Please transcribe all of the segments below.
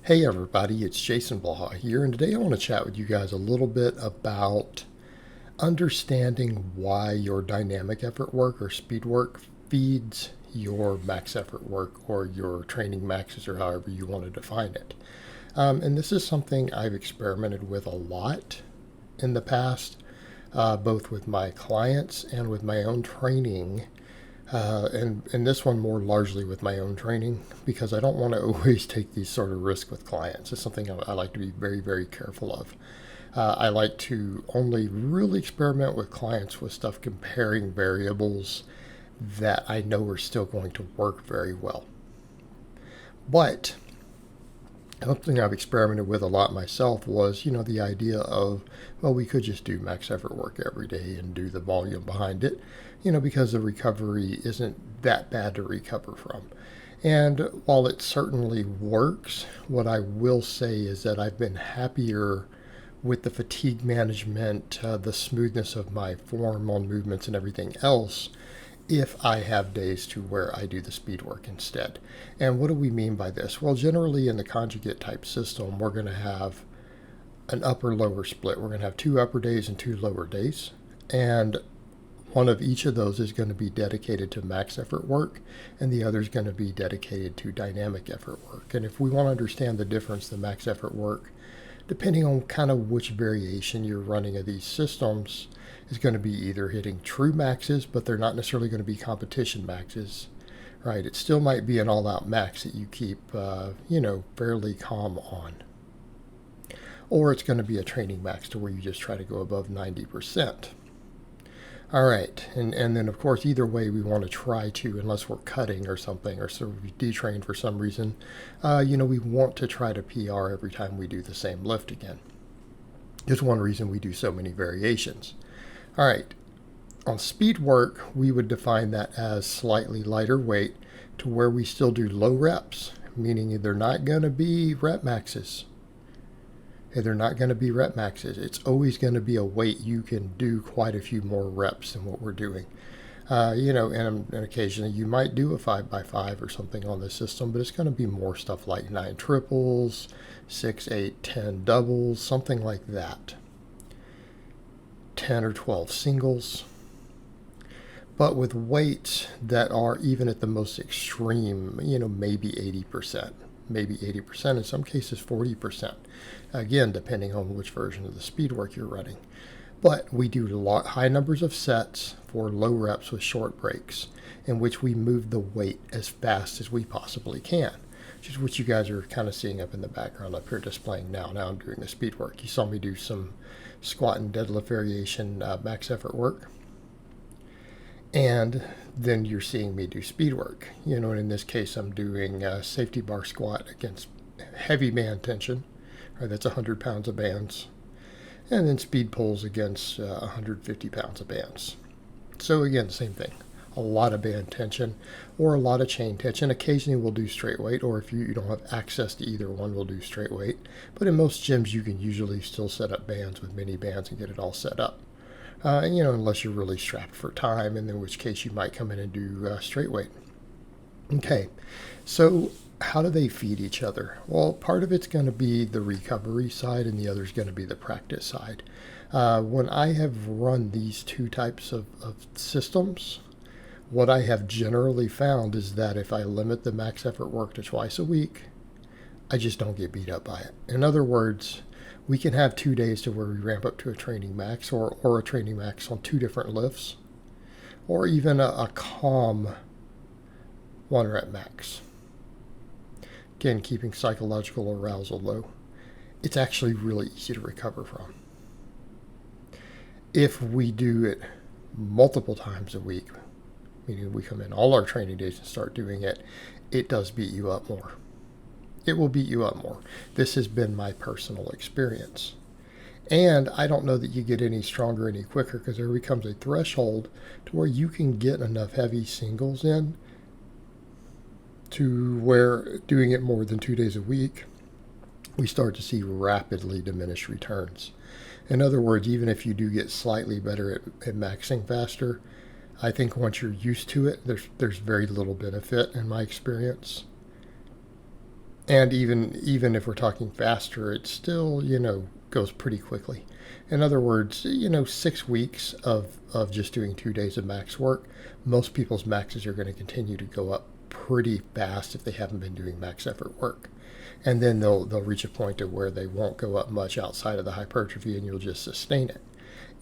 Hey everybody, it's Jason Blaha here, and today I want to chat with you guys a little bit about understanding why your dynamic effort work or speed work feeds your max effort work or your training maxes or however you want to define it. And this is something I've experimented with a lot in the past, both with my clients and with my own training. And this one more largely with my own training because I don't want to always take these sort of risks with clients. It's something I like to be very, very careful of. I like to only really experiment with clients with stuff comparing variables that I know are still going to work very well. But something I've experimented with a lot myself was, the idea of, well, we could just do max effort work every day and do the volume behind it, because the recovery isn't that bad to recover from. And while it certainly works, what I will say is that I've been happier with the fatigue management, the smoothness of my form on movements and everything else if I have days to where I do the speed work instead. And what do we mean by this? Well, generally in the conjugate type system, we're going to have an upper lower split. We're going to have 2 upper days and 2 lower days. And one of each of those is going to be dedicated to max effort work, and the other is going to be dedicated to dynamic effort work. And if we want to understand the difference, the max effort work, depending on kind of which variation you're running of these systems, is going to be either hitting true maxes, but they're not necessarily going to be competition maxes, right? It still might be an all-out max that you keep, fairly calm on. Or it's going to be a training max to where you just try to go above 90%. All right, and then of course, either way, we want to try to, unless we're cutting or something, or so we detrain for some reason, we want to try to PR every time we do the same lift again. There's one reason we do so many variations. All right, on speed work, we would define that as slightly lighter weight to where we still do low reps, meaning they're not going to be rep maxes. They're not going to be rep maxes. It's always going to be a weight you can do quite a few more reps than what we're doing. And occasionally you might do a 5x5 or something on the system, but it's going to be more stuff like 9 triples, 6, 8, 10 doubles, something like that. 10 or 12 singles. But with weights that are even at the most extreme, maybe 80%. Maybe 80%, in some cases 40%. Again, depending on which version of the speed work you're running. But we do high numbers of sets for low reps with short breaks, in which we move the weight as fast as we possibly can, which is what you guys are kind of seeing up in the background up here displaying now. Now I'm doing the speed work. You saw me do some squat and deadlift variation max effort work. And then you're seeing me do speed work. And in this case, I'm doing a safety bar squat against heavy band tension. Right, that's 100 pounds of bands. And then speed pulls against 150 pounds of bands. So again, same thing. A lot of band tension or a lot of chain tension. Occasionally we'll do straight weight, or if you don't have access to either one, we'll do straight weight. But in most gyms, you can usually still set up bands with mini bands and get it all set up. Unless you're really strapped for time, and in which case you might come in and do straight weight. Okay, so how do they feed each other? Well, part of it's going to be the recovery side, and the other is going to be the practice side. When I have run these two types of systems, what I have generally found is that if I limit the max effort work to twice a week, I just don't get beat up by it. In other words, we can have 2 days to where we ramp up to a training max or a training max on 2 different lifts, or even a calm 1 rep max. Again, keeping psychological arousal low. It's actually really easy to recover from. If we do it multiple times a week, meaning we come in all our training days and start doing it, it does beat you up more. It will beat you up more. This has been my personal experience. And I don't know that you get any stronger any quicker, because there becomes a threshold to where you can get enough heavy singles in to where doing it more than 2 days a week, we start to see rapidly diminished returns. In other words, even if you do get slightly better at maxing faster, I think once you're used to it, there's very little benefit in my experience. And even if we're talking faster, it still, goes pretty quickly. In other words, 6 weeks of just doing 2 days of max work, most people's maxes are going to continue to go up pretty fast if they haven't been doing max effort work. And then they'll reach a point to where they won't go up much outside of the hypertrophy and you'll just sustain it.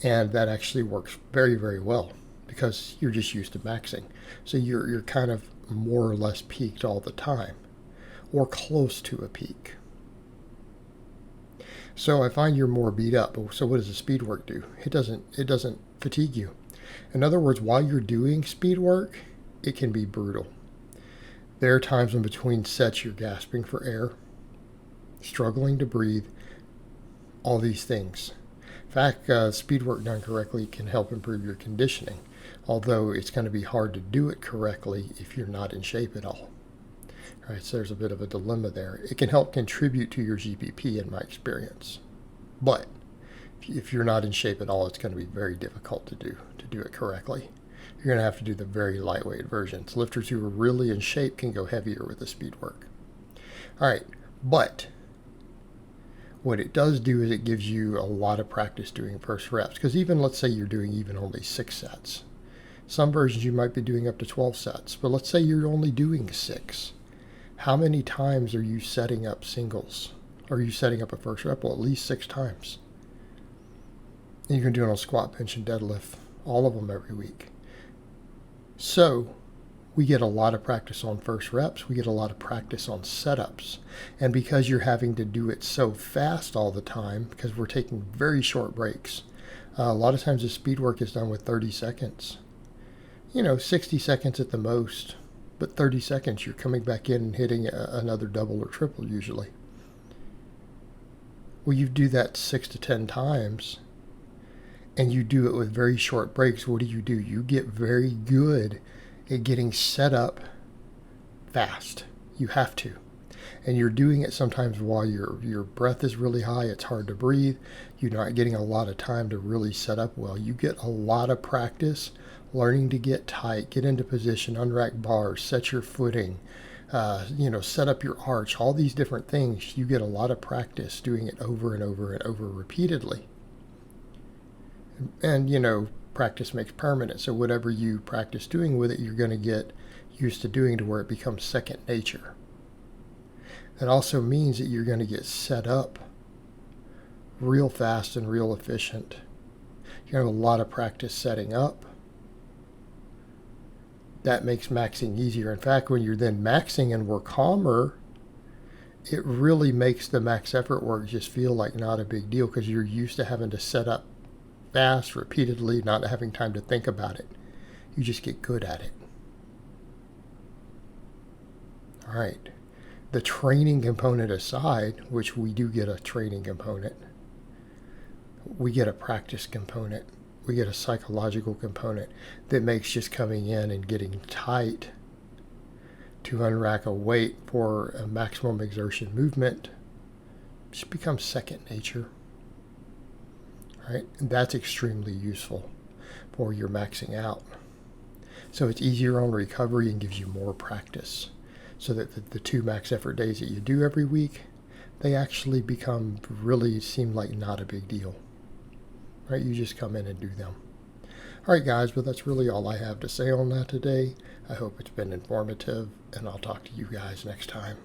And that actually works very, very well because you're just used to maxing. So you're kind of more or less peaked all the time or close to a peak. So I find you're more beat up. So what does the speed work do? It doesn't fatigue you. In other words, while you're doing speed work, it can be brutal. There are times in between sets you're gasping for air, struggling to breathe, all these things. In fact, speed work done correctly can help improve your conditioning, although it's going to be hard to do it correctly if you're not in shape at all. All right, so there's a bit of a dilemma there. It can help contribute to your GPP in my experience. But if you're not in shape at all, it's going to be very difficult to do it correctly. You're going to have to do the very lightweight versions. Lifters who are really in shape can go heavier with the speed work. All right, but what it does do is it gives you a lot of practice doing first reps. Because even, let's say you're doing even only 6 sets. Some versions you might be doing up to 12 sets. But let's say you're only doing 6. How many times are you setting up singles? Are you setting up a first rep? Well, at least 6 times. And you can do it on squat, bench, and deadlift. All of them every week. So we get a lot of practice on first reps. We get a lot of practice on setups. And because you're having to do it so fast all the time, because we're taking very short breaks, a lot of times the speed work is done with 30 seconds. 60 seconds at the most. But 30 seconds, you're coming back in and hitting another double or triple usually. Well, you do that 6 to 10 times, and you do it with very short breaks. What do? You get very good at getting set up fast. You have to. And you're doing it sometimes while your breath is really high. It's hard to breathe. You're not getting a lot of time to really set up well. You get a lot of practice learning to get tight, get into position, unrack bars, set your footing, set up your arch, all these different things. You get a lot of practice doing it over and over and over repeatedly. And, practice makes permanent. So whatever you practice doing with it, you're going to get used to doing to where it becomes second nature. That also means that you're going to get set up real fast and real efficient. You're going to have a lot of practice setting up. That makes maxing easier. In fact, when you're then maxing and we're calmer, it really makes the max effort work just feel like not a big deal because you're used to having to set up fast, repeatedly, not having time to think about it. You just get good at it. All right. The training component aside, which we do get a training component, we get a practice component. We get a psychological component that makes just coming in and getting tight to unrack a weight for a maximum exertion movement just becomes second nature. Right? And that's extremely useful for your maxing out. So it's easier on recovery and gives you more practice. So that the 2 max effort days that you do every week, they actually really seem like not a big deal. Right? You just come in and do them. All right, guys, but that's really all I have to say on that today. I hope it's been informative, and I'll talk to you guys next time.